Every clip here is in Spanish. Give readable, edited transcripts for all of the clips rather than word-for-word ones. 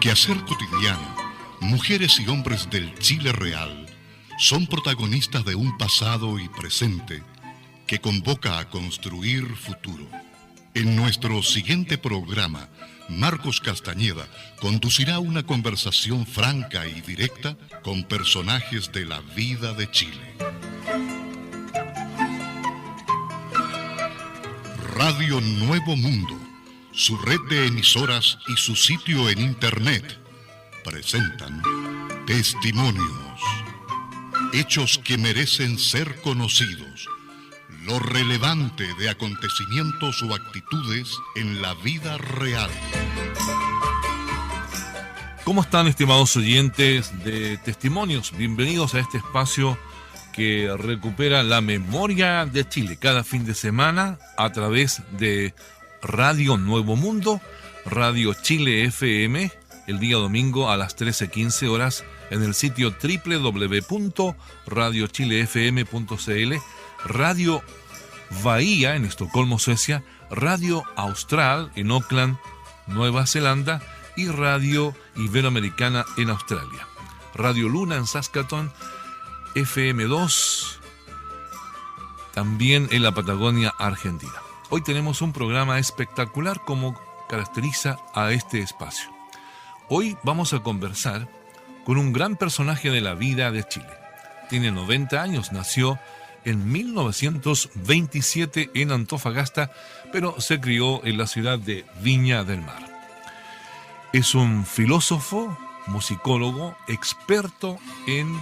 quehacer cotidiano, mujeres y hombres del Chile real son protagonistas de un pasado y presente que convoca a construir futuro. En nuestro siguiente programa, Marcos Castañeda conducirá una conversación franca y directa con personajes de la vida de Chile. Radio Nuevo Mundo, su red de emisoras y su sitio en internet presentan Testimonios, hechos que merecen ser conocidos, lo relevante de acontecimientos o actitudes en la vida real. ¿Cómo están, estimados oyentes de Testimonios? Bienvenidos a este espacio que recupera la memoria de Chile cada fin de semana a través de Radio Nuevo Mundo, Radio Chile FM, el día domingo a las 13:15 horas en el sitio www.radiochilefm.cl, Radio Bahía en Estocolmo, Suecia, Radio Austral en Auckland, Nueva Zelanda y Radio Iberoamericana en Australia. Radio Luna en Saskatoon, FM2 también en la Patagonia Argentina. Hoy tenemos un programa espectacular como caracteriza a este espacio. Hoy vamos a conversar con un gran personaje de la vida de Chile. Tiene 90 años, nació en 1927 en Antofagasta, pero se crió en la ciudad de Viña del Mar. Es un filósofo, musicólogo, experto en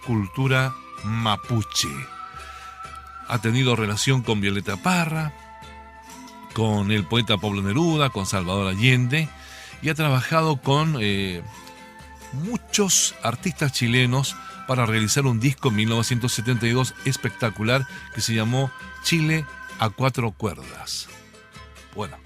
cultura mapuche. Ha tenido relación con Violeta Parra, con el poeta Pablo Neruda, con Salvador Allende, y ha trabajado con muchos artistas chilenos para realizar un disco en 1972 espectacular que se llamó Chile a cuatro cuerdas. Bueno,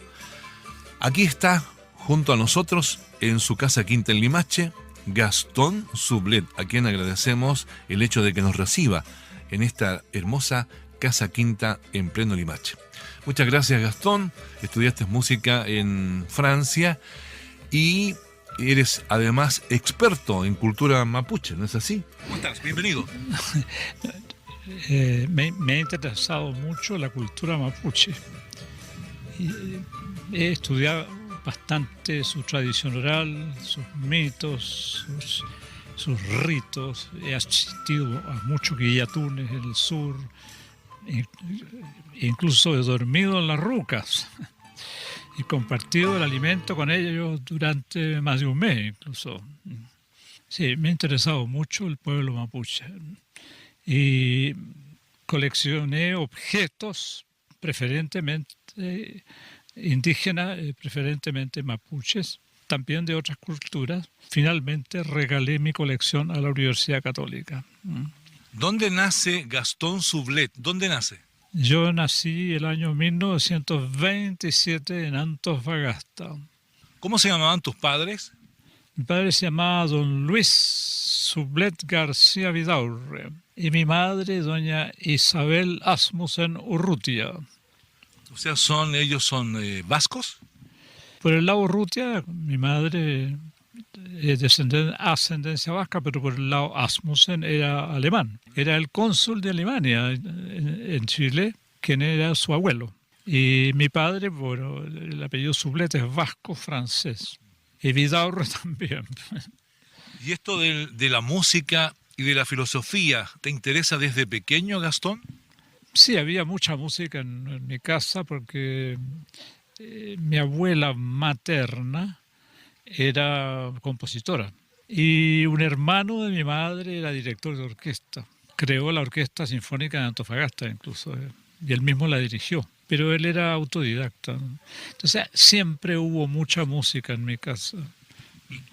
aquí está junto a nosotros en su casa quinta en Limache, Gastón Sublet, a quien agradecemos el hecho de que nos reciba en esta hermosa casa quinta en pleno Limache. Muchas gracias, Gastón. Estudiaste música en Francia y eres además experto en cultura mapuche, ¿no es así? ¿Cómo estás? Bienvenido. Me ha interesado mucho la cultura mapuche. He estudiado bastante su tradición oral, sus mitos, sus ritos. He asistido a muchos guillatunes en el sur. Incluso he dormido en las rucas y compartido el alimento con ellos durante más de un mes incluso. Sí, me ha interesado mucho el pueblo mapuche y coleccioné objetos preferentemente indígenas, preferentemente mapuches, también de otras culturas. Finalmente regalé mi colección a la Universidad Católica. ¿Dónde nace Gastón Sublet? ¿Dónde nace? Yo nací el año 1927 en Antofagasta. ¿Cómo se llamaban tus padres? Mi padre se llamaba don Luis Sublet García Vidaurre y mi madre, doña Isabel Asmussen Urrutia. O sea, ellos son vascos. Por el lado Urrutia, mi madre es de ascendencia vasca, pero por el lado Asmussen era alemán. Era el cónsul de Alemania en Chile, quien era su abuelo. Y mi padre, bueno, el apellido Sublet es vasco-francés. Y Vidaurre también. ¿Y esto de la música y de la filosofía te interesa desde pequeño, Gastón? Sí, había mucha música en mi casa porque mi abuela materna era compositora y un hermano de mi madre era director de orquesta. Creó la Orquesta Sinfónica de Antofagasta incluso, y él mismo la dirigió, pero él era autodidacta. Entonces siempre hubo mucha música en mi casa.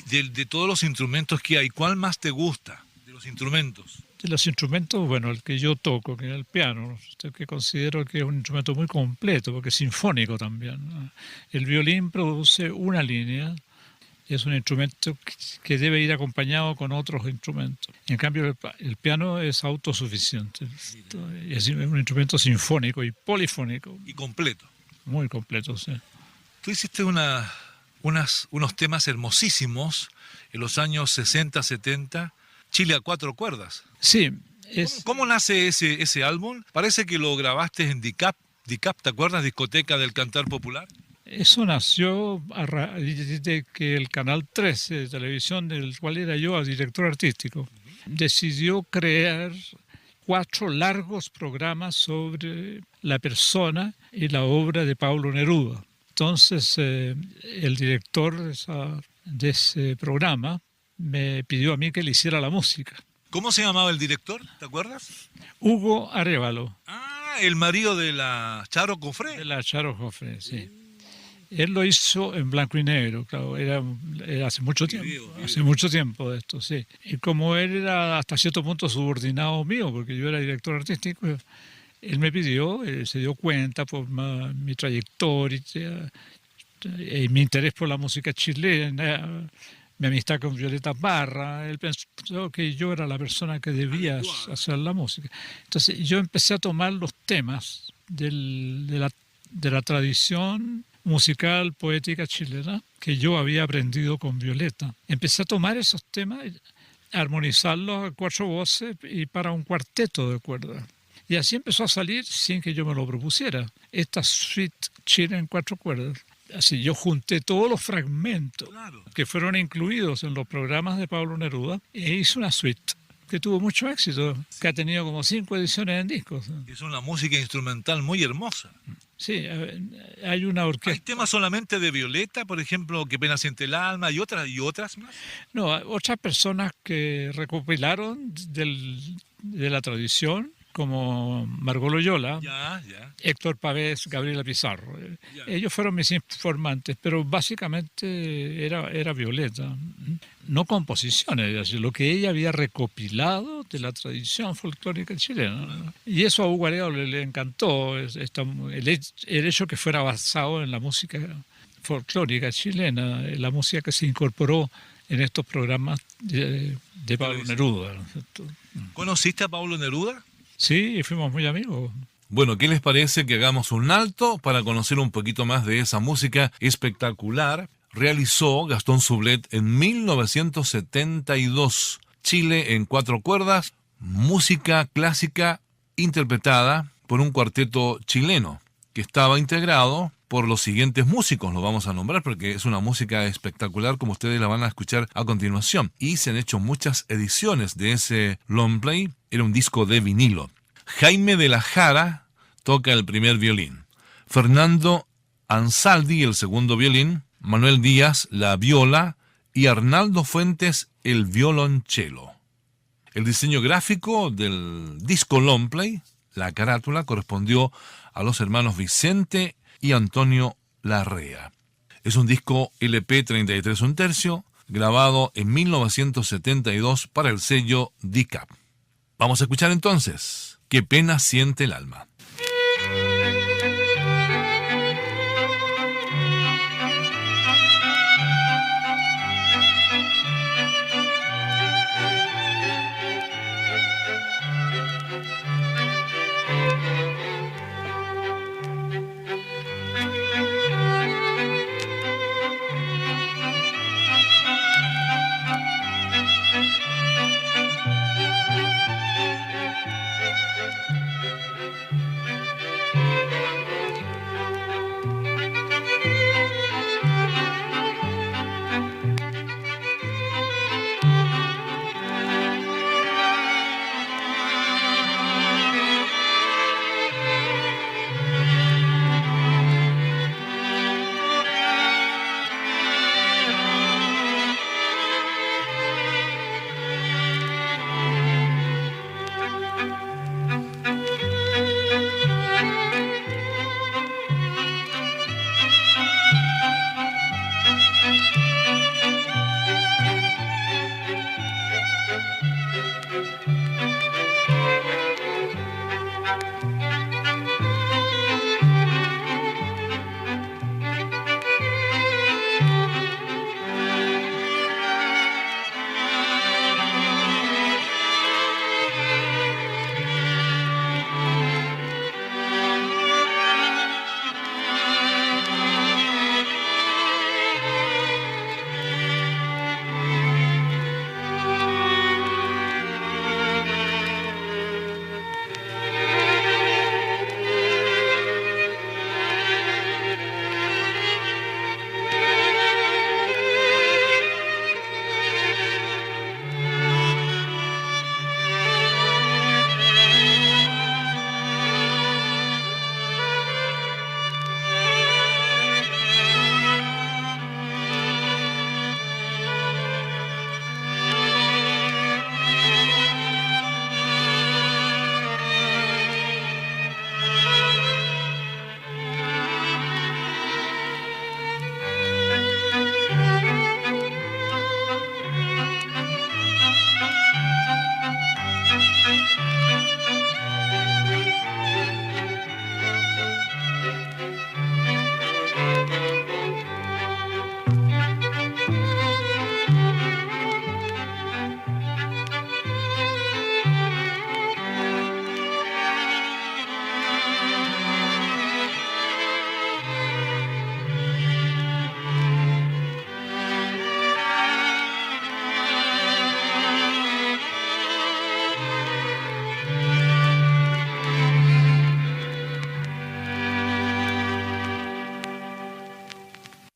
De todos los instrumentos que hay, ¿cuál más te gusta de los instrumentos? De los instrumentos, bueno, el que yo toco, que es el piano, que considero que es un instrumento muy completo, porque es sinfónico también. El violín produce una línea, es un instrumento que debe ir acompañado con otros instrumentos. En cambio, el piano es autosuficiente. Es un instrumento sinfónico y polifónico. Y completo. Muy completo, sí. Tú hiciste una unos temas hermosísimos en los años 60, 70, Chile a cuatro cuerdas. Sí, ¿Cómo nace ese álbum? Parece que lo grabaste en DICAP, ¿te acuerdas? Discoteca del Cantar Popular. eso nació a raíz de que el Canal 13 de televisión, del cual era yo director artístico, decidió crear 4 largos programas sobre la persona y la obra de Pablo Neruda. Entonces, el director de ese programa me pidió a mí que le hiciera la música. ¿Cómo se llamaba el director? ¿Te acuerdas? Hugo Arévalo. Ah, el marido de la Charo Cofré. De la Charo Joffre, sí. Él lo hizo en blanco y negro, claro, era hace mucho tiempo, hace mucho tiempo de esto, sí. Y como él era hasta cierto punto subordinado mío, porque yo era director artístico, él me pidió, se dio cuenta por mi trayectoria y mi interés por la música chilena, mi amistad con Violeta Parra. Él pensó que yo era la persona que debía hacer la música. Entonces yo empecé a tomar los temas de la tradición musical, poética chilena, que yo había aprendido con Violeta. Empecé a tomar esos temas, a armonizarlos a 4 voces y para un cuarteto de cuerdas. Y así empezó a salir, sin que yo me lo propusiera, esta suite china en 4 cuerdas. Así yo junté todos los fragmentos que fueron incluidos en los programas de Pablo Neruda e hice una suite que tuvo mucho éxito, que ha tenido como 5 ediciones en discos. Es una música instrumental muy hermosa. Sí, hay una orquesta. ¿Hay temas solamente de Violeta, por ejemplo, Qué pena siente el alma, y otras más? No, otras personas que recopilaron de la tradición, como Margot Loyola, Héctor Pavés, Gabriela Pizarro. Ellos fueron mis informantes, pero básicamente era Violeta. No composiciones, es decir, lo que ella había recopilado de la tradición folclórica chilena. Y eso a Hugo Arévalo le encantó, el hecho que fuera basado en la música folclórica chilena, la música que se incorporó en estos programas de Pablo Neruda, ¿no es cierto? ¿Conociste a Pablo Neruda? Sí, fuimos muy amigos. Bueno, ¿qué les parece que hagamos un alto para conocer un poquito más de esa música espectacular? Realizó Gastón Sublet en 1972. Chile en 4 cuerdas, música clásica interpretada por un cuarteto chileno que estaba integrado por los siguientes músicos, lo vamos a nombrar porque es una música espectacular como ustedes la van a escuchar a continuación. Y se han hecho muchas ediciones de ese long play, era un disco de vinilo. Jaime de la Jara toca el primer violín, Fernando Ansaldi el segundo violín, Manuel Díaz la viola y Arnaldo Fuentes el violonchelo. El diseño gráfico del disco long play, la carátula, correspondió a los hermanos Vicente y Antonio Larrea. Es un disco LP 33 1/3, grabado en 1972 para el sello DICAP. Vamos a escuchar entonces Qué pena siente el alma.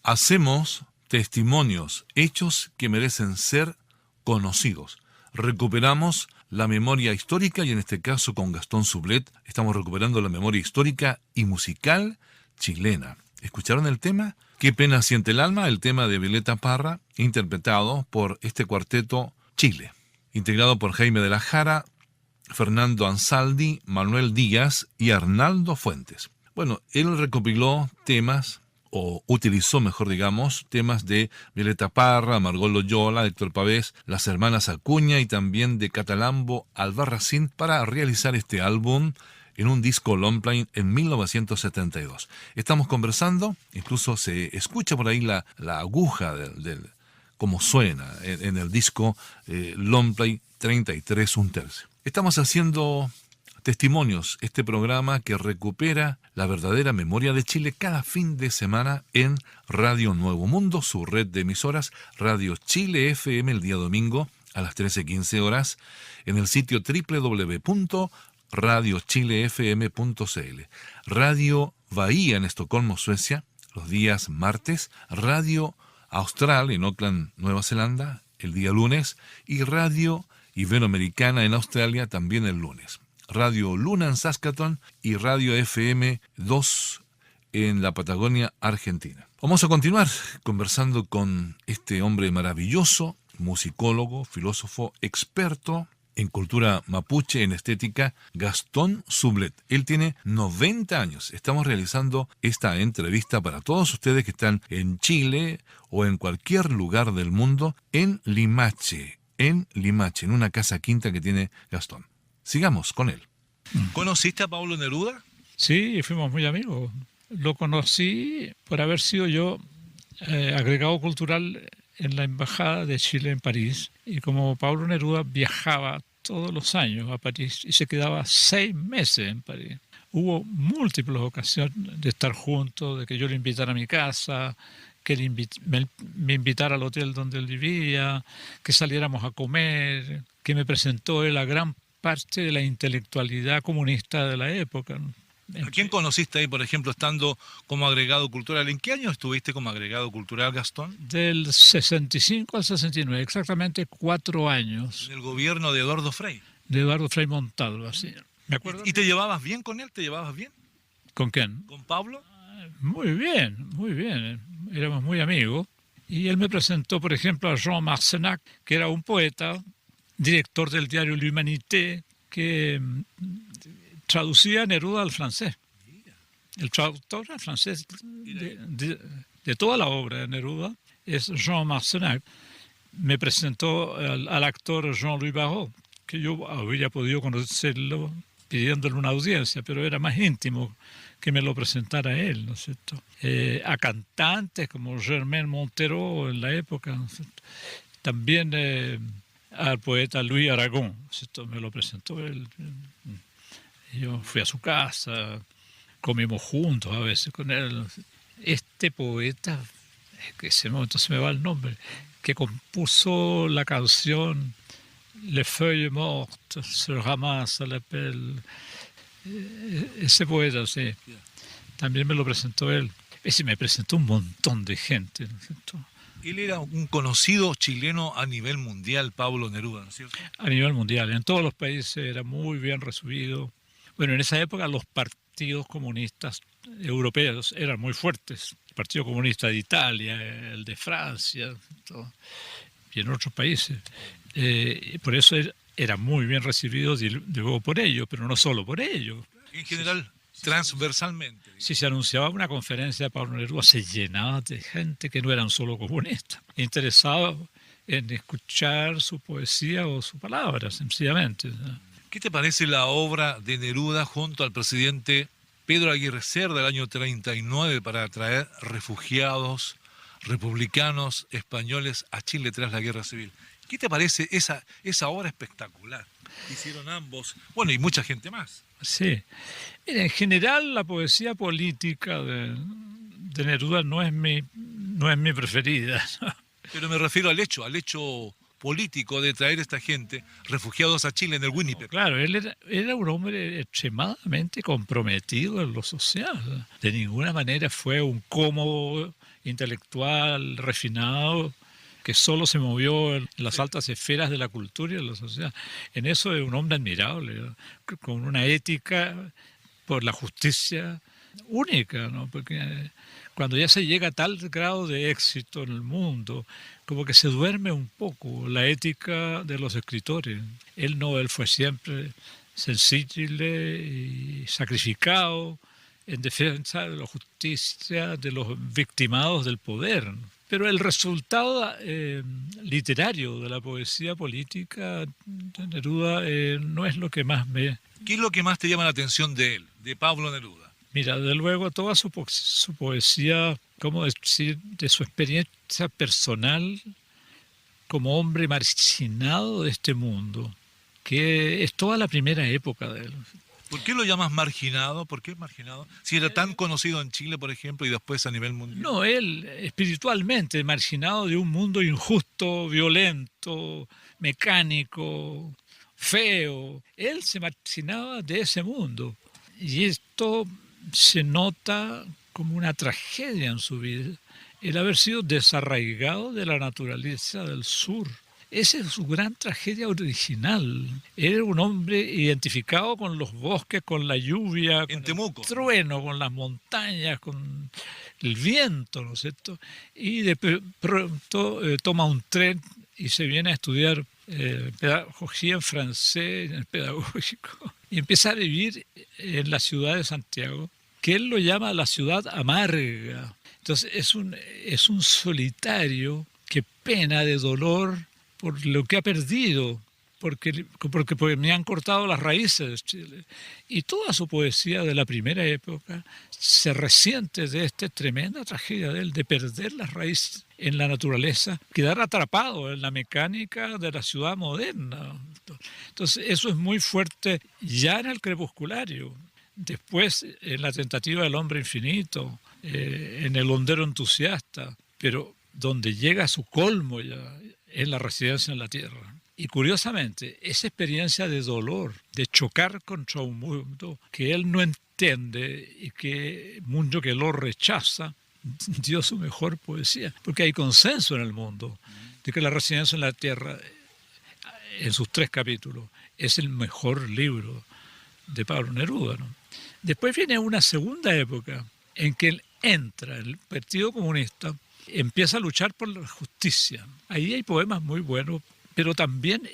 hacemos testimonios, hechos que merecen ser conocidos. Recuperamos la memoria histórica y en este caso con Gastón Sublet estamos recuperando la memoria histórica y musical chilena. ¿Escucharon el tema? Qué pena siente el alma, el tema de Violeta Parra, interpretado por este cuarteto Chile, integrado por Jaime de la Jara, Fernando Ansaldi, Manuel Díaz y Arnaldo Fuentes. Bueno, él recopiló temas, o utilizó, mejor digamos, temas de Violeta Parra, Margot Loyola, Héctor Pavés, las hermanas Acuña y también de Catalambo Albarracín para realizar este álbum en un disco longplay en 1972. Estamos conversando, incluso se escucha por ahí la aguja del cómo suena en el disco longplay 33 un tercio. Estamos haciendo testimonios, este programa que recupera la verdadera memoria de Chile cada fin de semana en Radio Nuevo Mundo, su red de emisoras, Radio Chile FM el día domingo a las 13:15 horas, en el sitio www.radiochilefm.cl. Radio Bahía en Estocolmo, Suecia, los días martes, Radio Austral en Auckland, Nueva Zelanda, el día lunes, y Radio Iberoamericana en Australia también el lunes. Radio Luna en Saskatoon y Radio FM 2 en la Patagonia, Argentina. Vamos a continuar conversando con este hombre maravilloso, musicólogo, filósofo, experto en cultura mapuche, en estética, Gastón Sublet. Él tiene 90 años. Estamos realizando esta entrevista para todos ustedes que están en Chile o en cualquier lugar del mundo, en Limache, en una casa quinta que tiene Gastón. Sigamos con él. ¿Conociste a Pablo Neruda? Sí, fuimos muy amigos. Lo conocí por haber sido yo agregado cultural en la Embajada de Chile en París. Y como Pablo Neruda viajaba todos los años a París y se quedaba 6 meses en París, hubo múltiples ocasiones de estar juntos, de que yo le invitara a mi casa, que él me invitara al hotel donde él vivía, que saliéramos a comer, que me presentó él a gran parte de la intelectualidad comunista de la época. ¿A quién conociste ahí, por ejemplo, estando como agregado cultural? ¿En qué año estuviste como agregado cultural, Gastón? Del 65 al 69, exactamente 4 años. En el gobierno de Eduardo Frei. De Eduardo Frei Montalva, sí. ¿Me acuerdo? ¿Y te llevabas bien con él? ¿Te llevabas bien? ¿Con quién? ¿Con Pablo? Muy bien, muy bien. Éramos muy amigos. Y él me presentó, por ejemplo, a Jean Marcenac, que era un poeta, director del diario L'Humanité, que traducía Neruda al francés. El traductor al francés de toda la obra de Neruda es Jean Marcenac. Me presentó al actor Jean-Louis Barrault, que yo habría podido conocerlo pidiéndole una audiencia, pero era más íntimo que me lo presentara él, ¿no es cierto? A cantantes como Germaine Montero en la época, ¿no es cierto? También al poeta Louis Aragon, ¿no es cierto? Me lo presentó él. Yo fui a su casa, comimos juntos a veces con él. Este poeta, que ese momento se me va el nombre, que compuso la canción Les feuilles mortes se ramassent à la pelle. Ese poeta, sí. También me lo presentó él. Ese me presentó un montón de gente, ¿no es cierto? Él era un conocido chileno a nivel mundial, Pablo Neruda, ¿no es cierto? A nivel mundial, en todos los países era muy bien recibido. Bueno, en esa época los partidos comunistas europeos eran muy fuertes. El Partido Comunista de Italia, el de Francia, todo, y en otros países. Por eso era muy bien recibido, digo, por ello, pero no solo por ello. En general, transversalmente. Si se anunciaba una conferencia de Pablo Neruda, se llenaba de gente que no eran solo comunistas, interesados en escuchar su poesía o su palabra, sencillamente. ¿Qué te parece la obra de Neruda junto al presidente Pedro Aguirre Cerda del año 39 para atraer refugiados republicanos españoles a Chile tras la Guerra Civil? ¿Qué te parece esa obra espectacular? Hicieron ambos, bueno, y mucha gente más. Sí. En general, la poesía política de Neruda no es mi preferida, ¿no? Pero me refiero al hecho político de traer a esta gente, refugiados a Chile en el Winnipeg. Claro, él era un hombre extremadamente comprometido en lo social. De ninguna manera fue un cómodo intelectual, refinado, que solo se movió en las altas esferas de la cultura y de la sociedad. En eso es un hombre admirable, ¿no? Con una ética por la justicia única, ¿no? Porque cuando ya se llega a tal grado de éxito en el mundo, como que se duerme un poco la ética de los escritores. Él fue siempre sensible y sacrificado en defensa de la justicia, de los victimados del poder. Pero el resultado literario de la poesía política de Neruda no es lo que más me... ¿Qué es lo que más te llama la atención de él, de Pablo Neruda? Mira, de luego toda su poesía, ¿cómo decir?, de su experiencia personal como hombre marginado de este mundo, que es toda la primera época de él. ¿Por qué lo llamas marginado? ¿Por qué marginado? Si era tan conocido en Chile, por ejemplo, y después a nivel mundial. No, él espiritualmente marginado de un mundo injusto, violento, mecánico, feo. Él se marginaba de ese mundo. Y esto se nota como una tragedia en su vida, el haber sido desarraigado de la naturaleza del sur. Esa es su gran tragedia original. Era un hombre identificado con los bosques, con la lluvia, con el trueno, con las montañas, con el viento, ¿no es cierto? Y de pronto toma un tren y se viene a estudiar pedagogía en francés, en el pedagógico, y empieza a vivir en la ciudad de Santiago, que él lo llama la ciudad amarga. Entonces es un solitario que pena de dolor por lo que ha perdido, porque me han cortado las raíces de Chile. Y toda su poesía de la primera época se resiente de esta tremenda tragedia de él, de perder las raíces en la naturaleza, quedar atrapado en la mecánica de la ciudad moderna. Entonces eso es muy fuerte ya en el crepusculario. Después en la tentativa del hombre infinito, en el hondero entusiasta, pero donde llega a su colmo ya en la residencia en la tierra. Y curiosamente, esa experiencia de dolor, de chocar contra un mundo que él no entiende y que mundo que lo rechaza, dio su mejor poesía. Porque hay consenso en el mundo de que la residencia en la tierra, en sus 3 capítulos, es el mejor libro de Pablo Neruda, ¿no? Después viene una segunda época en que él entra, el Partido Comunista, empieza a luchar por la justicia. Ahí hay poemas muy buenos, pero también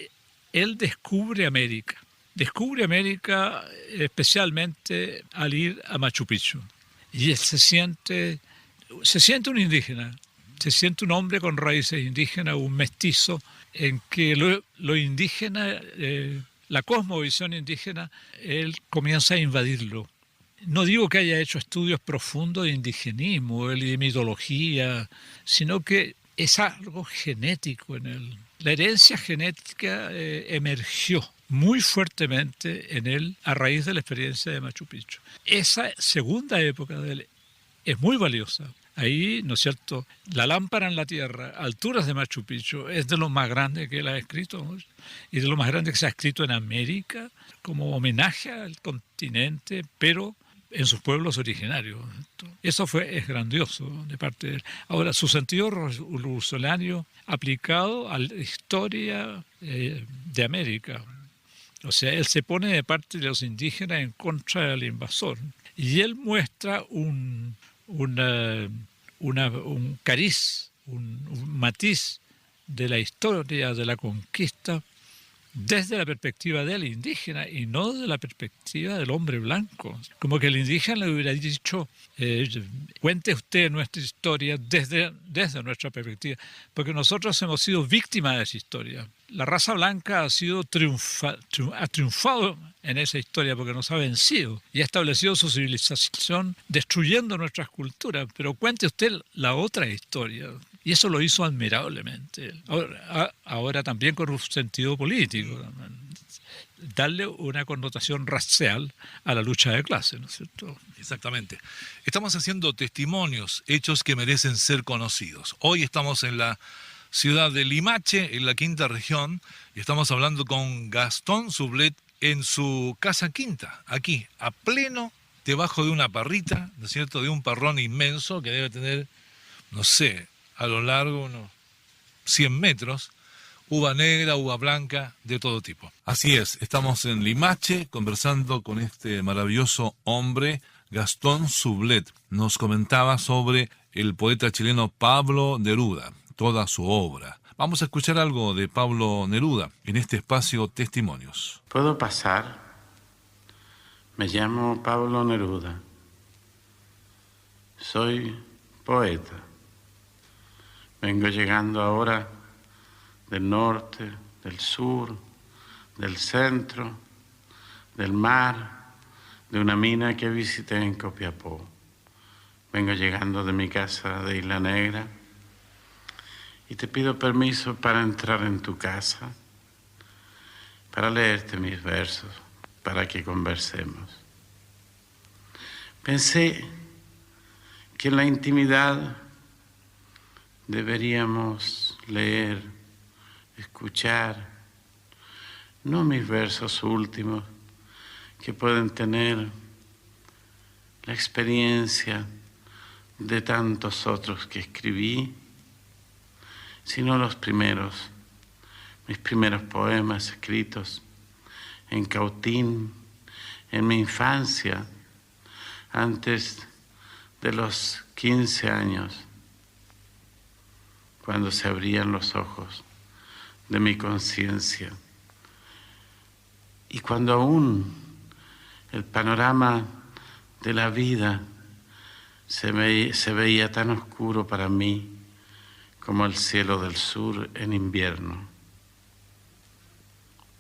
él descubre América. Descubre América especialmente al ir a Machu Picchu. Y él se siente un indígena, se siente un hombre con raíces indígenas, un mestizo, en que lo indígena, la cosmovisión indígena, él comienza a invadirlo. No digo que haya hecho estudios profundos de indigenismo y de mitología, sino que es algo genético en él. La herencia genética emergió muy fuertemente en él a raíz de la experiencia de Machu Picchu. Esa segunda época de él es muy valiosa. Ahí, ¿no es cierto?, La lámpara en la tierra, alturas de Machu Picchu, es de lo más grande que él ha escrito, ¿no? Y de lo más grande que se ha escrito en América, como homenaje al continente, pero en sus pueblos originarios. Eso es grandioso de parte de él. Ahora, su sentido revolucionario aplicado a la historia de América. O sea, él se pone de parte de los indígenas en contra del invasor. Y él muestra un cariz, un matiz de la historia de la conquista desde la perspectiva del indígena y no desde la perspectiva del hombre blanco. Como que el indígena le hubiera dicho, cuente usted nuestra historia desde nuestra perspectiva, porque nosotros hemos sido víctimas de esa historia. La raza blanca ha triunfado en esa historia porque nos ha vencido y ha establecido su civilización destruyendo nuestras culturas, pero cuente usted la otra historia. Y eso lo hizo admirablemente. Ahora también con un sentido político. Darle una connotación racial a la lucha de clases, ¿no es cierto? Exactamente. Estamos haciendo testimonios, hechos que merecen ser conocidos. Hoy estamos en la ciudad de Limache, en la quinta región, y estamos hablando con Gastón Sublet en su casa quinta, aquí, a pleno, debajo de una parrita, ¿no es cierto?, de un parrón inmenso que debe tener no sé, a lo largo unos 100 metros, uva negra, uva blanca, de todo tipo. Así es, estamos en Limache conversando con este maravilloso hombre, Gastón Sublet. Nos comentaba sobre el poeta chileno Pablo Neruda, toda su obra. Vamos a escuchar algo de Pablo Neruda en este espacio Testimonios. ¿Puedo pasar? Me llamo Pablo Neruda. Soy poeta. Vengo llegando ahora del norte, del sur, del centro, del mar, de una mina que visité en Copiapó. Vengo llegando de mi casa de Isla Negra y te pido permiso para entrar en tu casa, para leerte mis versos, para que conversemos. Pensé que en la intimidad deberíamos leer, escuchar, no mis versos últimos, que pueden tener la experiencia de tantos otros que escribí, sino los primeros, mis primeros poemas escritos en Cautín, en mi infancia, antes de los 15 años, cuando se abrían los ojos de mi conciencia y cuando aún el panorama de la vida se veía tan oscuro para mí como el cielo del sur en invierno.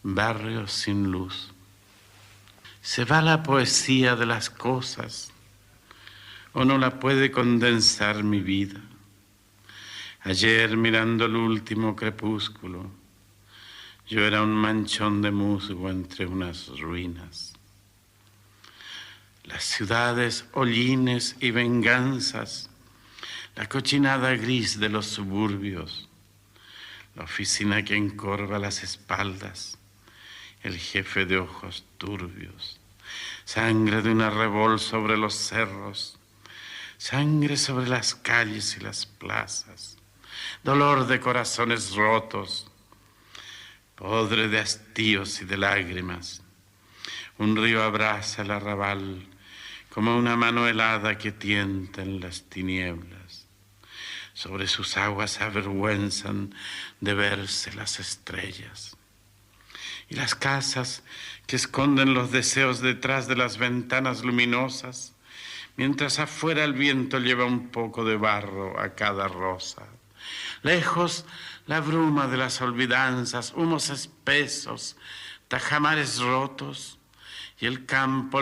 Barrios sin luz. ¿Se va la poesía de las cosas o no la puede condensar mi vida? Ayer, mirando el último crepúsculo, yo era un manchón de musgo entre unas ruinas. Las ciudades, hollines y venganzas, la cochinada gris de los suburbios, la oficina que encorva las espaldas, el jefe de ojos turbios, sangre de una revol sobre los cerros, sangre sobre las calles y las plazas, dolor de corazones rotos, podre de hastíos y de lágrimas. Un río abraza el arrabal como una mano helada que tienta en las tinieblas. Sobre sus aguas se avergüenzan de verse las estrellas. Y las casas que esconden los deseos detrás de las ventanas luminosas, mientras afuera el viento lleva un poco de barro a cada rosa. Lejos la bruma de las olvidanzas, humos espesos, tajamares rotos, y el campo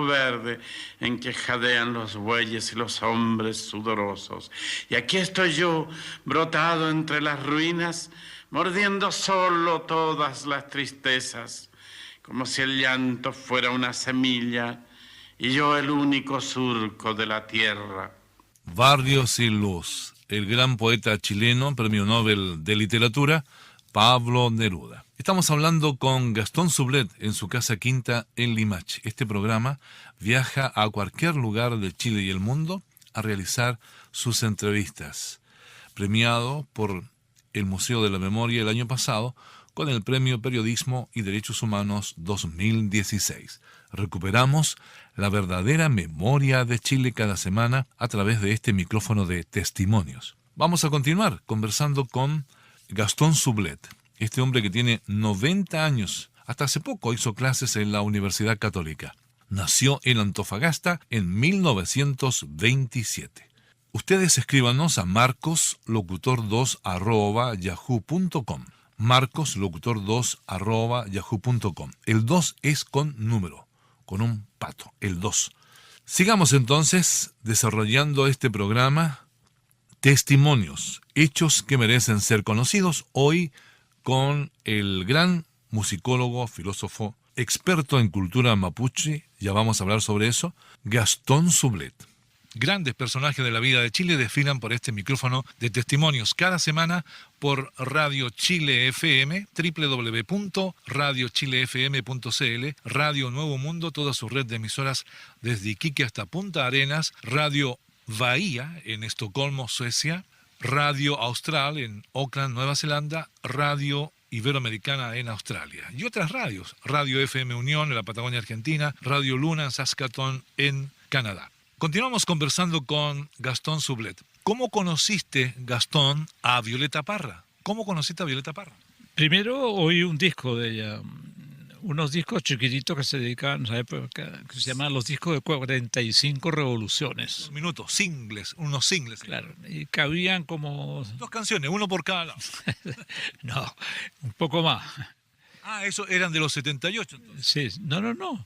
verde en que jadean los bueyes y los hombres sudorosos. Y aquí estoy yo, brotado entre las ruinas, mordiendo solo todas las tristezas, como si el llanto fuera una semilla y yo el único surco de la tierra. Barrios sin luz, el gran poeta chileno, premio Nobel de Literatura, Pablo Neruda. Estamos hablando con Gastón Sublet en su casa quinta en Limache. Este programa viaja a cualquier lugar de Chile y el mundo a realizar sus entrevistas. Premiado por el Museo de la Memoria el año pasado con el Premio Periodismo y Derechos Humanos 2016. Recuperamos la verdadera memoria de Chile cada semana a través de este micrófono de testimonios. Vamos a continuar conversando con Gastón Sublet, este hombre que tiene 90 años. Hasta hace poco hizo clases en la Universidad Católica. Nació en Antofagasta en 1927. Ustedes escríbanos a marcoslocutor2@yahoo.com. marcoslocutor2@yahoo.com. El 2 es con número, con un pato, el 2. Sigamos entonces desarrollando este programa Testimonios, hechos que merecen ser conocidos, hoy con el gran musicólogo, filósofo, experto en cultura mapuche, ya vamos a hablar sobre eso, Gastón Sublet. Grandes personajes de la vida de Chile desfilan por este micrófono de testimonios cada semana por Radio Chile FM, www.radiochilefm.cl, Radio Nuevo Mundo, toda su red de emisoras desde Iquique hasta Punta Arenas, Radio Bahía en Estocolmo, Suecia, Radio Austral en Auckland, Nueva Zelanda, Radio Iberoamericana en Australia y otras radios, Radio FM Unión en la Patagonia Argentina, Radio Luna en Saskatoon en Canadá. Continuamos conversando con Gastón Sublet. ¿Cómo conociste, Gastón, a Violeta Parra? ¿Cómo conociste a Violeta Parra? Primero oí un disco de ella, unos discos chiquititos que se dedicaban en esa época, que se llamaban los discos de 45 revoluciones. Unos singles. Claro, y cabían como... 2 canciones, uno por cada lado. No, un poco más. Ah, eso eran de los 78 entonces. Sí, no.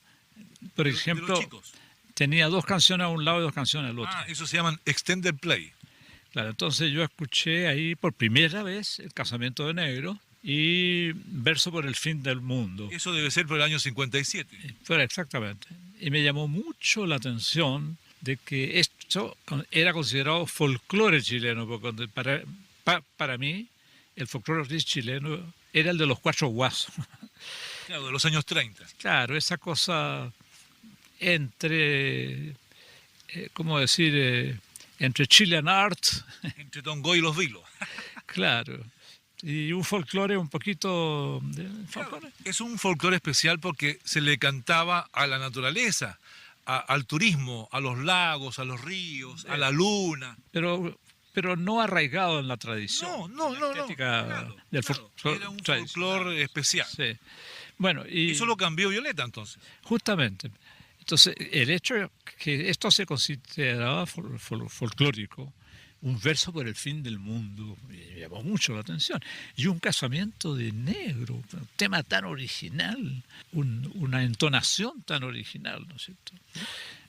Por ejemplo, de los chicos. Tenía 2 canciones a un lado y 2 canciones al otro. Ah, eso se llaman Extended Play. Claro, entonces yo escuché ahí por primera vez El casamiento de negro y Verso por el fin del mundo. Eso debe ser por el año 57. Pero exactamente. Y me llamó mucho la atención de que esto era considerado folclore chileno, porque para mí el folclore chileno era el de los 4 guasos. Claro, de los años 30. Claro, esa cosa entre, ¿cómo decir? Entre Chilean Art. Entre Tongo y los Vilos. Claro. Y un folclore un poquito... Claro, es un folclore especial porque se le cantaba a la naturaleza, al turismo, a los lagos, a los ríos, a la luna. Pero no arraigado en la tradición. No. Claro, del era un folclore especial. Sí. Bueno, y eso lo cambió Violeta entonces. Justamente. Entonces, el hecho de que esto se consideraba folclórico, un verso por el fin del mundo, me llamó mucho la atención. Y un casamiento de negro, un tema tan original, una entonación tan original, ¿no es cierto?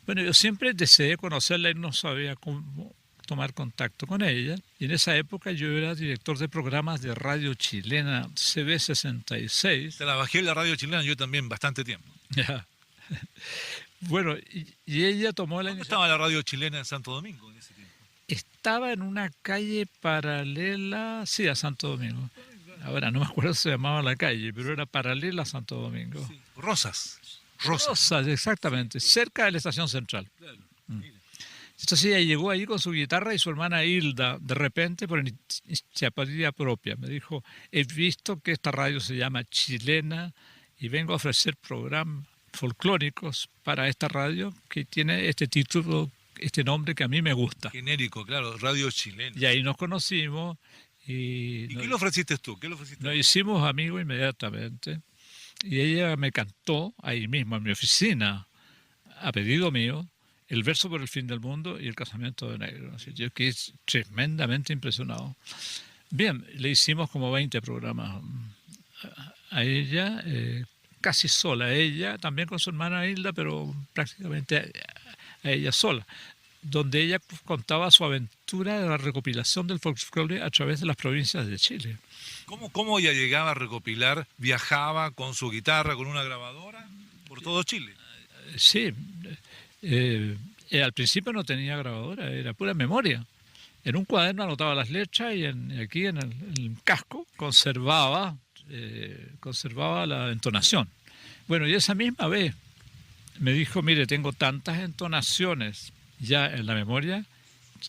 Bueno, yo siempre deseé conocerla y no sabía cómo tomar contacto con ella. Y en esa época yo era director de programas de radio chilena CB66. Trabajé en la radio chilena yo también bastante tiempo. Ya. Bueno, y ella tomó la ¿Dónde iniciativa. estaba la radio chilena en Santo Domingo en ese tiempo? Estaba en una calle paralela, sí, a Santo Domingo. Ahora no me acuerdo si se llamaba la calle, pero era paralela a Santo Domingo. Sí. Rosas, Exactamente, cerca de la estación central. Claro. Entonces ella llegó ahí con su guitarra y su hermana Hilda, de repente, por iniciativa propia, me dijo, he visto que esta radio se llama Chilena y vengo a ofrecer programas folclóricos para esta radio que tiene este título, este nombre que a mí me gusta. Genérico, claro, radio chilena. Y ahí nos conocimos. ¿Y qué le ofreciste tú? Nos hicimos amigos inmediatamente. Y ella me cantó ahí mismo, en mi oficina, a pedido mío, el verso por el fin del mundo y el casamiento de negro. Así, yo quedé tremendamente impresionado. Bien, le hicimos como 20 programas a ella, casi sola. Ella, también con su hermana Hilda, pero prácticamente a ella sola, donde ella contaba su aventura de la recopilación del folclore a través de las provincias de Chile. ¿Cómo ella llegaba a recopilar? ¿Viajaba con su guitarra, con una grabadora, por todo Chile? Sí, al principio no tenía grabadora, era pura memoria. En un cuaderno anotaba las letras y aquí en el casco conservaba la entonación. Bueno, y esa misma vez me dijo, mire, tengo tantas entonaciones ya en la memoria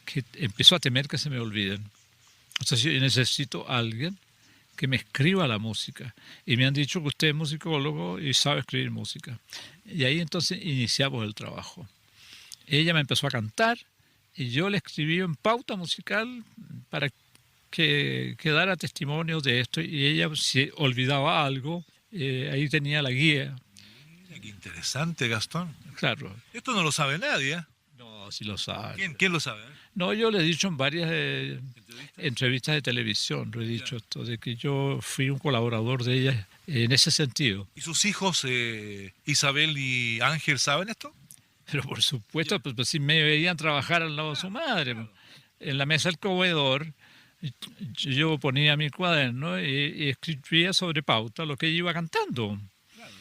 que empezó a temer que se me olviden. Entonces yo necesito a alguien que me escriba la música. Y me han dicho que usted es musicólogo y sabe escribir música. Y ahí entonces iniciamos el trabajo. Ella me empezó a cantar y yo le escribí en pauta musical para que quedara testimonio de esto. Y ella, si olvidaba algo, ahí tenía la guía. Qué interesante, Gastón. Claro. Esto no lo sabe nadie, ¿eh? No, sí lo sabe. ¿Quién lo sabe? No, yo le he dicho en varias entrevistas de televisión, lo he dicho esto, de que yo fui un colaborador de ella en ese sentido. ¿Y sus hijos, Isabel y Ángel, saben esto? Pero por supuesto, pues si me veían trabajar al lado de su madre. En la mesa del comedor, yo ponía mi cuaderno y escribía sobre pauta lo que ella iba cantando.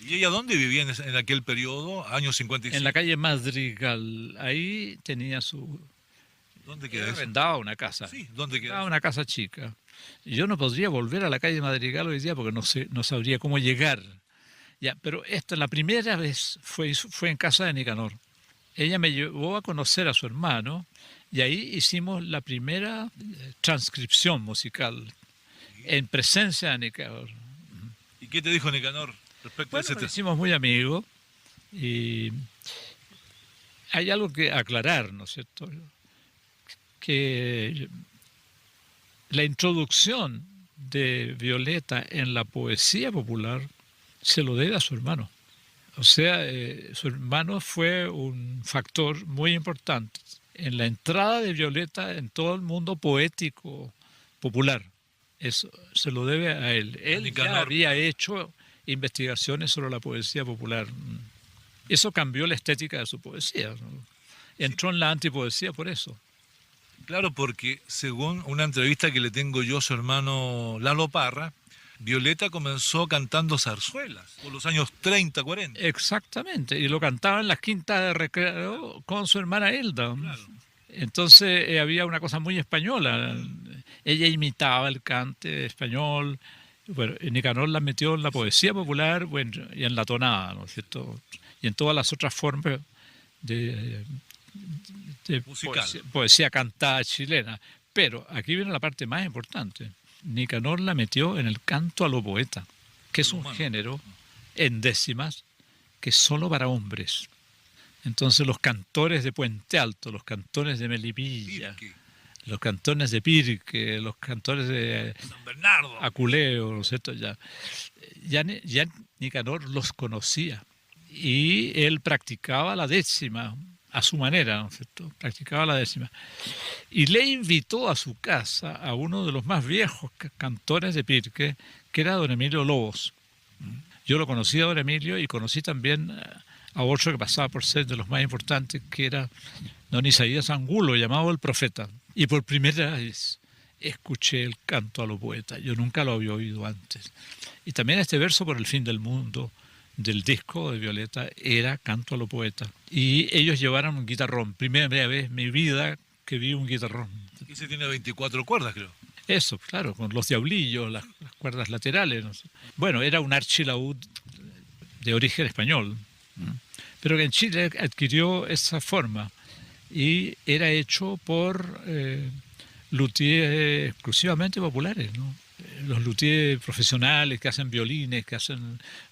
¿Y ella dónde vivía en aquel periodo, años 55? En la calle Madrigal. Ahí tenía ¿Dónde queda eso? Arrendaba una casa. Sí, ¿dónde queda? Una casa chica. Y yo no podría volver a la calle Madrigal hoy día porque no sabría cómo llegar. Ya, pero esta, la primera vez fue en casa de Nicanor, ella me llevó a conocer a su hermano y ahí hicimos la primera transcripción musical en presencia de Nicanor. ¿Y qué te dijo Nicanor respecto a Bueno, ese nos tema? hicimos muy amigos y hay algo que aclarar, ¿no es cierto? Que la introducción de Violeta en la poesía popular se lo debe a su hermano. O sea, su hermano fue un factor muy importante en la entrada de Violeta en todo el mundo poético popular. Eso se lo debe a él. Él ya Nicanor había hecho investigaciones sobre la poesía popular. Eso cambió la estética de su poesía, ¿no? Entró en la antipoesía por eso. Claro, porque según una entrevista que le tengo yo a su hermano Lalo Parra, Violeta comenzó cantando zarzuelas por los años 30, 40. Exactamente, y lo cantaba en las quintas de recreo con su hermana Hilda. Claro. Entonces había una cosa muy española. Ella imitaba el cante español. Bueno, Nicanor la metió en la poesía popular, bueno, y en la tonada, ¿no es cierto? Y en todas las otras formas de Musical. poesía cantada chilena. Pero aquí viene la parte más importante. Nicanor la metió en el canto a lo poeta, que es un género en décimas que es solo para hombres. Entonces los cantores de Puente Alto, los cantores de Melipilla, Pirque, los cantores de Pirque, los cantores de San Bernardo. Aculeo, ¿no es cierto? Ya Nicanor los conocía y él practicaba la décima a su manera, ¿no es cierto? Practicaba la décima. Y le invitó a su casa a uno de los más viejos cantores de Pirque, que era don Emilio Lobos. Yo lo conocí a don Emilio y conocí también a otro que pasaba por ser de los más importantes, que era don Isaías Angulo, llamado el Profeta. Y por primera vez escuché el canto a lo poeta. Yo nunca lo había oído antes. Y también este verso por el fin del mundo, del disco de Violeta, era canto a lo poeta. Y ellos llevaron un guitarrón. Primera vez en mi vida que vi un guitarrón. Ese tiene 24 cuerdas, creo. Eso, claro, con los diablillos, las cuerdas laterales. No sé. Bueno, era un archilaúd de origen español, pero que en Chile adquirió esa forma y era hecho por luthiers exclusivamente populares, ¿no? Los luthiers profesionales que hacen violines,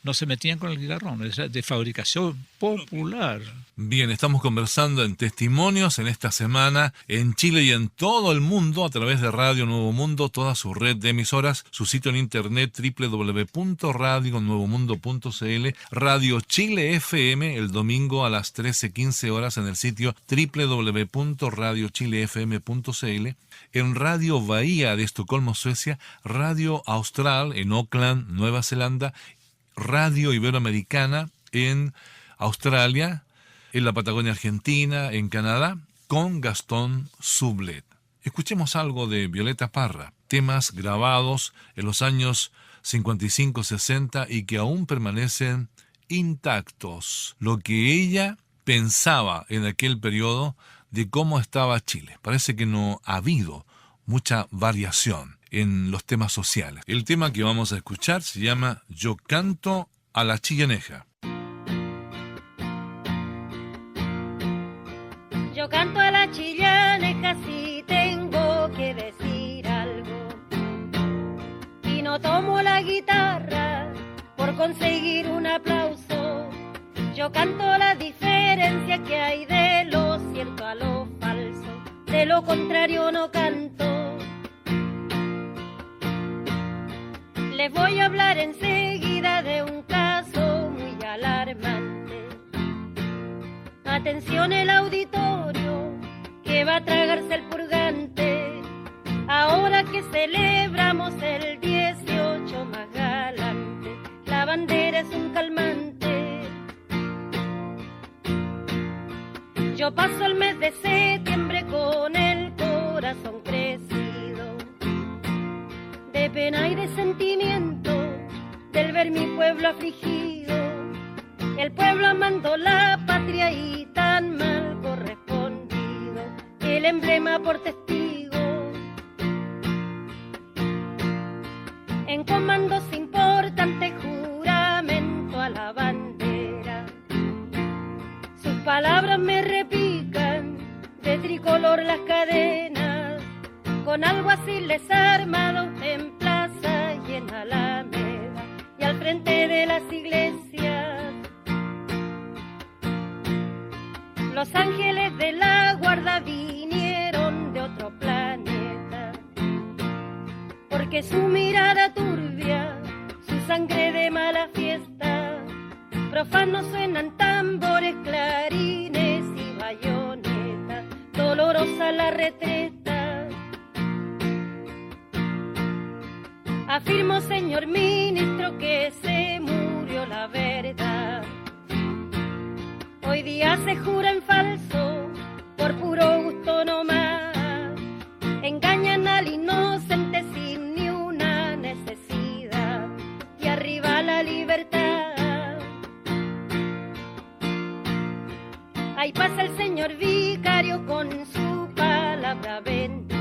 no se metían con el guitarrón, era de fabricación popular. Bien, estamos conversando en Testimonios en esta semana en Chile y en todo el mundo a través de Radio Nuevo Mundo, toda su red de emisoras, su sitio en internet www.radionuevomundo.cl, Radio Chile FM el domingo a las 13:15 horas en el sitio www.radiochilefm.cl, en Radio Bahía de Estocolmo, Suecia, Radio Austral en Auckland, Nueva Zelanda, Radio Iberoamericana en Australia, en la Patagonia Argentina, en Canadá, con Gastón Sublet. Escuchemos algo de Violeta Parra, temas grabados en los años 55-60 y que aún permanecen intactos. Lo que ella pensaba en aquel periodo de cómo estaba Chile. Parece que no ha habido mucha variación en los temas sociales. El tema que vamos a escuchar se llama Yo canto a la chillaneja. Yo canto a la chillaneja si tengo que decir algo. Y no tomo la guitarra por conseguir un aplauso. Yo canto la diferencia que hay de lo cierto a lo falso. De lo contrario no canto. Les voy a hablar enseguida de un caso muy alarmante. Atención el auditorio que va a tragarse el purgante. Ahora que celebramos el 18 más galante, la bandera es un calmante. Yo paso el mes de septiembre con el corazón crecido, de pena y de sentimiento, del ver mi pueblo afligido. El pueblo amando la patria y tan mal correspondido, el emblema por testigo. En comandos importantes, juramento a la bandera. Sus palabras me repiten color las cadenas, con alguaciles armados en plaza y en alameda y al frente de las iglesias. Los ángeles de la guarda vinieron de otro planeta, porque su mirada turbia, su sangre de mala fiesta, profanos suenan tambores, clarines y bayonetas, dolorosa la retreta. Afirmo, señor ministro, que se murió la verdad. Hoy día se jura en falso, por puro gusto nomás. Engañan al inocente sin ni una necesidad. Y arriba la libertad. Ahí pasa el señor vicario con su palabra bendita.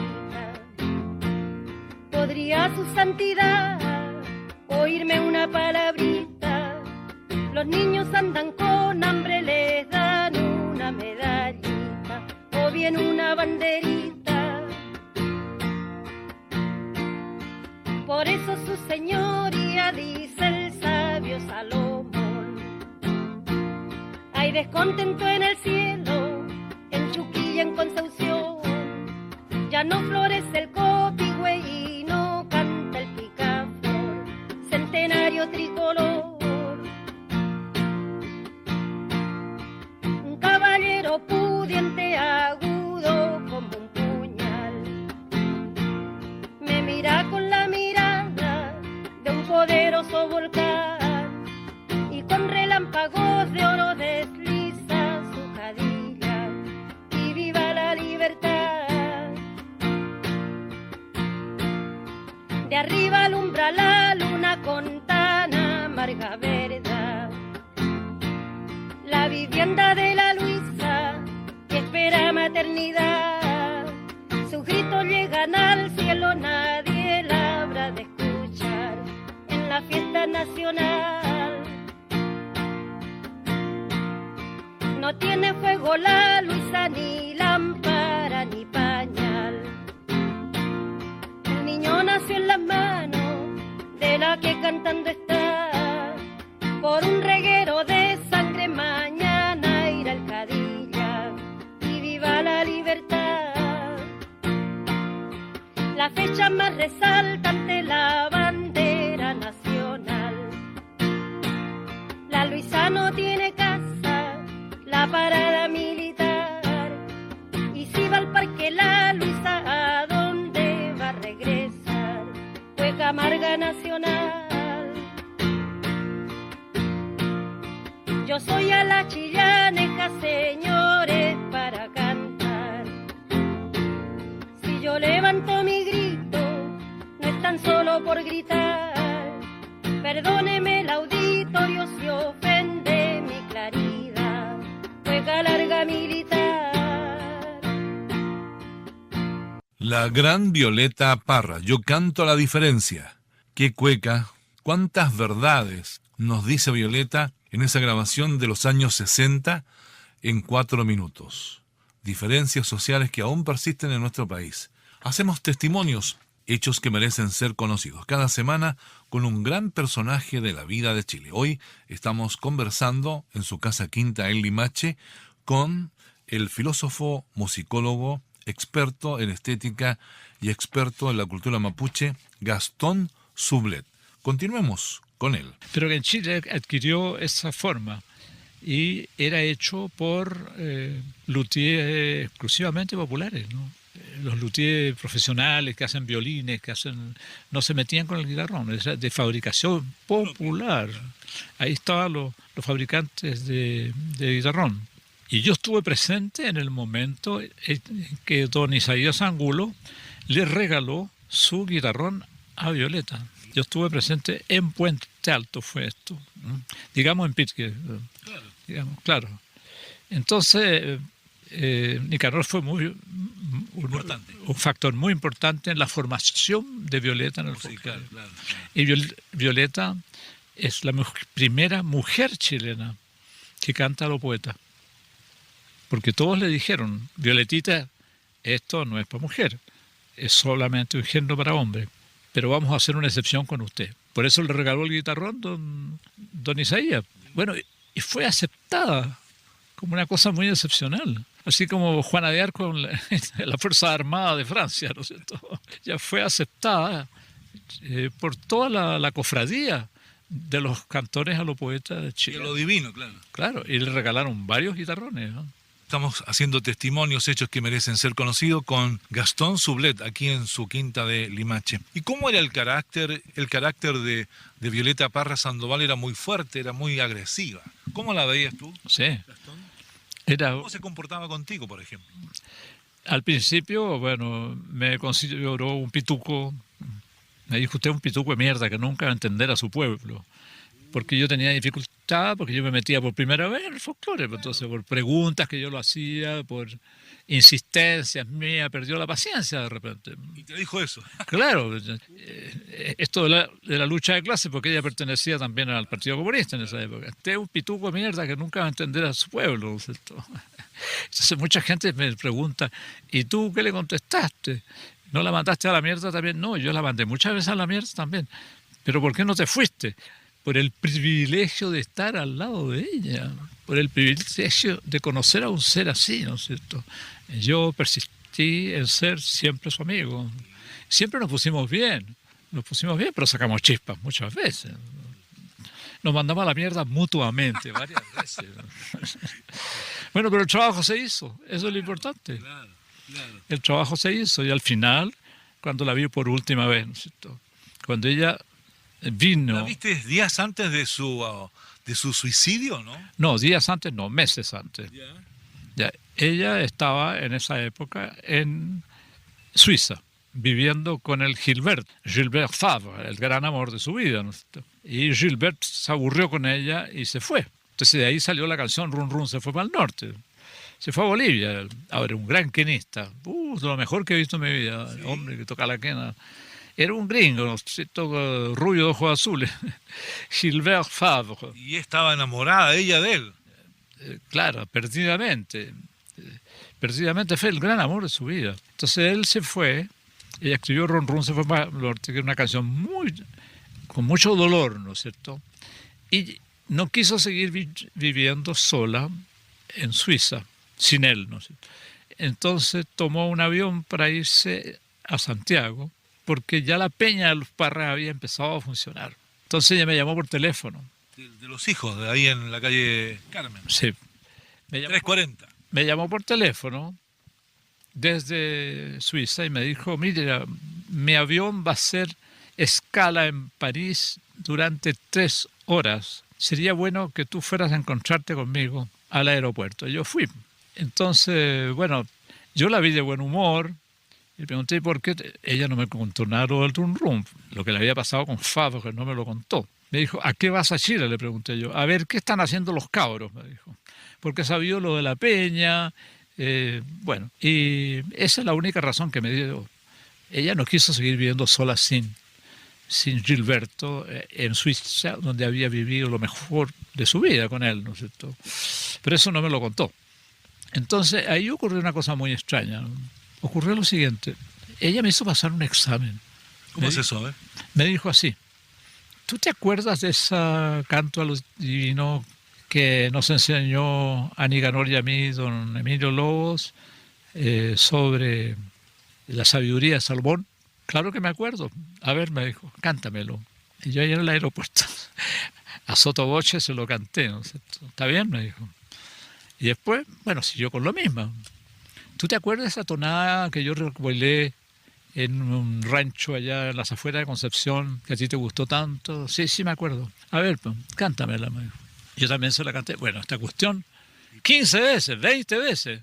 ¿Podría su santidad oírme una palabrita? Los niños andan con hambre, les dan una medallita o bien una banderita. Por eso su señoría, dice el sabio Salomón, hay descontento en el cielo, en Chuquilla, en Concepción. Ya no florece el copihue y no canta el picaflor, centenario tricolor. Pudiente, agudo como un puñal, me mira con la mirada de un poderoso volcán y con relámpagos de oro desliza su cadilla y viva la libertad. De arriba alumbra la luna con tan amarga verdad, la vivienda de la Luisa que espera maternidad. Sus gritos llegan al cielo, nadie la habrá de escuchar en la fiesta nacional. No tiene fuego la Luisa, ni lámpara, ni pañal. El niño nació en las manos de la que cantando está, por un reguero de sangre mañana irá el Cadilla y viva la libertad. La fecha más resaltante, la bandera nacional. La Luisa no tiene casa, la parada militar, y si va al parque la Luisa, ¿a dónde va a regresar? Fue Camarga Nacional. Yo soy a la chillaneja, señores, para cantar. Si yo levanto mi grito, no es tan solo por gritar. Perdóneme el auditorio si ofende mi claridad. Juega larga militar. La gran Violeta Parra, Yo canto la diferencia. Qué cueca, cuántas verdades nos dice Violeta en esa grabación de los años 60 en 4 minutos. Diferencias sociales que aún persisten en nuestro país. Hacemos testimonios, hechos que merecen ser conocidos. Cada semana con un gran personaje de la vida de Chile. Hoy estamos conversando en su casa quinta en Limache con el filósofo, musicólogo, experto en estética y experto en la cultura mapuche, Gastón Sublet. Continuemos con él. Pero que en Chile adquirió esa forma y era hecho por luthiers exclusivamente populares, ¿no? Los luthiers profesionales que hacen violines, no se metían con el guitarrón, era de fabricación popular. Ahí estaban los fabricantes de guitarrón. Y yo estuve presente en el momento en que don Isaías Angulo le regaló su guitarrón a Violeta. Yo estuve presente en Puente Alto, fue esto. Digamos en Pitque. Claro. Entonces, Nicanor fue un factor muy importante en la formación de Violeta en el folclore. Claro. Y Violeta es la primera mujer chilena que canta a los poetas. Porque todos le dijeron, Violetita, esto no es para mujer, es solamente un género para hombre, pero vamos a hacer una excepción con usted. Por eso le regaló el guitarrón don Isaías. Bueno, y fue aceptada como una cosa muy excepcional. Así como Juana de Arco en la Fuerza Armada de Francia, ¿no es cierto? Ya fue aceptada por toda la cofradía de los cantores a los poetas de Chile. Y lo divino, claro. Claro, y le regalaron varios guitarrones, ¿no? Estamos haciendo testimonios, hechos que merecen ser conocidos, con Gastón Sublet, aquí en su quinta de Limache. ¿Y cómo era el carácter? El carácter de Violeta Parra Sandoval era muy fuerte, era muy agresiva. ¿Cómo la veías tú, Sí. Gastón? ¿Cómo se comportaba contigo, por ejemplo? Al principio, bueno, me consideró un pituco. Me dijo, usted es un pituco de mierda que nunca va a entender a su pueblo. Porque yo tenía dificultad, porque yo me metía por primera vez en el folclore. Entonces, por preguntas que yo lo hacía, por insistencias mías, perdió la paciencia de repente. ¿Y te dijo eso? Claro, esto de la lucha de clases, porque ella pertenecía también al Partido Comunista en esa época. Usted es un pituco de mierda que nunca va a entender a su pueblo, ¿no es cierto? Entonces mucha gente me pregunta, ¿y tú qué le contestaste? ¿No la mandaste a la mierda también? No, yo la mandé muchas veces a la mierda también. ¿Pero por qué no te fuiste? Por el privilegio de estar al lado de ella, por el privilegio de conocer a un ser así, ¿no es cierto? Yo persistí en ser siempre su amigo. Siempre nos pusimos bien, pero sacamos chispas muchas veces. Nos mandamos a la mierda mutuamente varias veces. Bueno, pero el trabajo se hizo, eso es lo importante. Claro. El trabajo se hizo y al final, cuando la vi por última vez, ¿no es cierto? Cuando ella vino... ¿La viste días antes de su suicidio, no? No, días antes, no, meses antes. Ya, ella estaba en esa época en Suiza, viviendo con el Gilbert Favre, el gran amor de su vida, ¿no es cierto? Y Gilbert se aburrió con ella y se fue. Entonces de ahí salió la canción Run Run se fue para el norte. Se fue a Bolivia. Ahora, un gran quenista. Lo mejor que he visto en mi vida. Sí. Hombre que toca la quena. Era un gringo, ¿no? Rubio de ojos azules. Gilbert Favre. Y estaba enamorada ella de él. Claro, perdidamente. Perdidamente fue el gran amor de su vida. Entonces él se fue. Ella escribió Run Run se fue para el norte, que era una canción con mucho dolor, ¿no es cierto? Y no quiso seguir viviendo sola en Suiza, sin él, ¿no es cierto? Entonces tomó un avión para irse a Santiago, porque ya la Peña de los Parras había empezado a funcionar. Entonces ella me llamó por teléfono. De los hijos, de ahí en la calle Carmen. Sí. 340. Me llamó por teléfono desde Suiza y me dijo, mira, mi avión va a hacer escala en París durante 3 horas. Sería bueno que tú fueras a encontrarte conmigo al aeropuerto. Yo fui. Entonces, bueno, yo la vi de buen humor y pregunté por qué. Ella no me contó nada del Run Run, lo que le había pasado con Favo, que no me lo contó. Me dijo, ¿a qué vas a Chile? Le pregunté yo. A ver, ¿qué están haciendo los cabros? Me dijo. Porque sabía lo de la Peña. Bueno, y esa es la única razón que me dio. Ella no quiso seguir viviendo sola sin Gilberto en Suiza, donde había vivido lo mejor de su vida con él, ¿no es cierto? Pero eso no me lo contó. Entonces, ahí ocurrió una cosa muy extraña. Ocurrió lo siguiente. Ella me hizo pasar un examen. ¿Cómo es eso? Me dijo así. ¿Tú te acuerdas de ese canto a los divinos que nos enseñó a Nicanor y a mí, don Emilio Lobos, sobre la sabiduría de Salomón? Claro que me acuerdo. A ver, me dijo, cántamelo. Y yo ahí en el aeropuerto, a sotoboche se lo canté, ¿no es cierto? ¿Está bien? Me dijo. Y después, bueno, siguió con lo mismo. ¿Tú te acuerdas de esa tonada que yo bailé en un rancho allá en las afueras de Concepción, que a ti te gustó tanto? Sí, sí me acuerdo. A ver, pues, cántamela, me dijo. Yo también se la canté. Bueno, esta cuestión, 15 veces, 20 veces.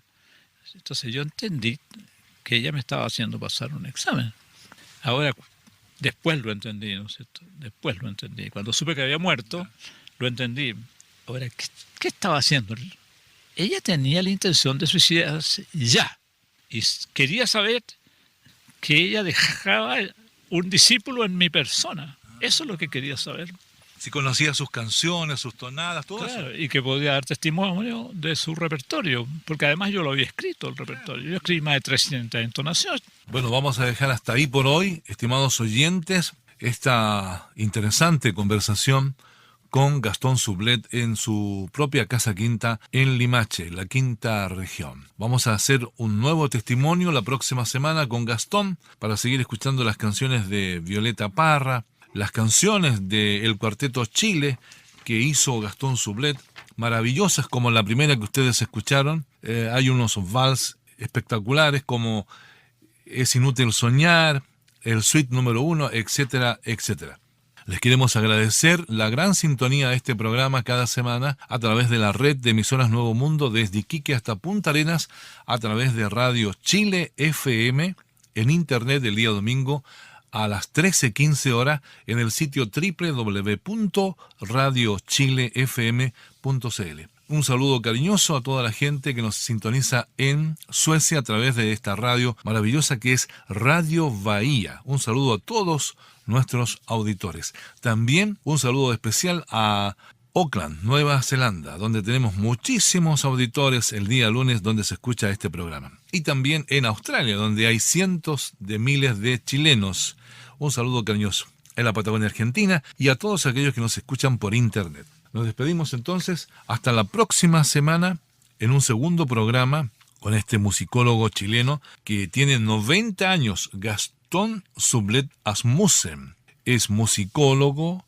Entonces yo entendí que ella me estaba haciendo pasar un examen. Ahora, después lo entendí, ¿no es cierto? Después lo entendí. Cuando supe que había muerto, lo entendí. Ahora, ¿qué estaba haciendo? Ella tenía la intención de suicidarse ya. Y quería saber que ella dejaba un discípulo en mi persona. Eso es lo que quería saber. Si conocía sus canciones, sus tonadas, todo Claro, eso. y que podía dar testimonio de su repertorio, porque además yo lo había escrito, el repertorio. Yo escribí más de 300 entonaciones. Bueno, vamos a dejar hasta ahí por hoy, estimados oyentes, esta interesante conversación con Gastón Sublet en su propia casa quinta en Limache, la quinta región. Vamos a hacer un nuevo testimonio la próxima semana con Gastón para seguir escuchando las canciones de Violeta Parra, las canciones del Cuarteto Chile que hizo Gastón Sublet, maravillosas como la primera que ustedes escucharon. Hay unos vals espectaculares como Es inútil soñar, el suite número 1, etcétera, etcétera. Les queremos agradecer la gran sintonía de este programa cada semana a través de la red de emisoras Nuevo Mundo desde Iquique hasta Punta Arenas, a través de Radio Chile FM, en internet el día domingo a las 13:15 horas en el sitio www.radiochilefm.cl. Un saludo cariñoso a toda la gente que nos sintoniza en Suecia a través de esta radio maravillosa que es Radio Bahía. Un saludo a todos nuestros auditores. También un saludo especial a Auckland, Nueva Zelanda, donde tenemos muchísimos auditores el día lunes donde se escucha este programa. Y también en Australia, donde hay cientos de miles de chilenos. Un saludo cariñoso en la Patagonia Argentina y a todos aquellos que nos escuchan por internet. Nos despedimos entonces hasta la próxima semana en un segundo programa con este musicólogo chileno que tiene 90 años, Gastón Sublet Asmussen. Es musicólogo,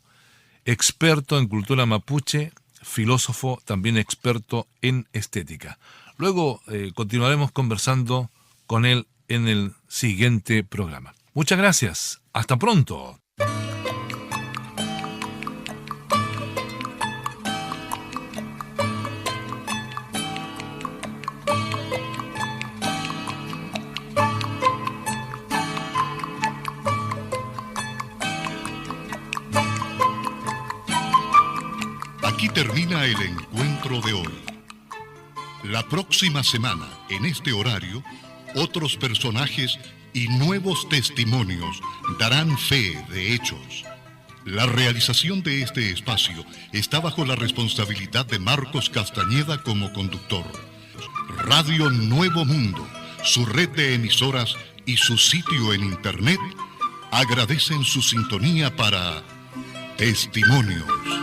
experto en cultura mapuche, filósofo, también experto en estética. Luego continuaremos conversando con él en el siguiente programa. Muchas gracias. Hasta pronto. Aquí termina el encuentro de hoy. La próxima semana, en este horario, otros personajes y nuevos testimonios darán fe de hechos. La realización de este espacio está bajo la responsabilidad de Marcos Castañeda como conductor. Radio Nuevo Mundo, su red de emisoras y su sitio en internet agradecen su sintonía para Testimonios.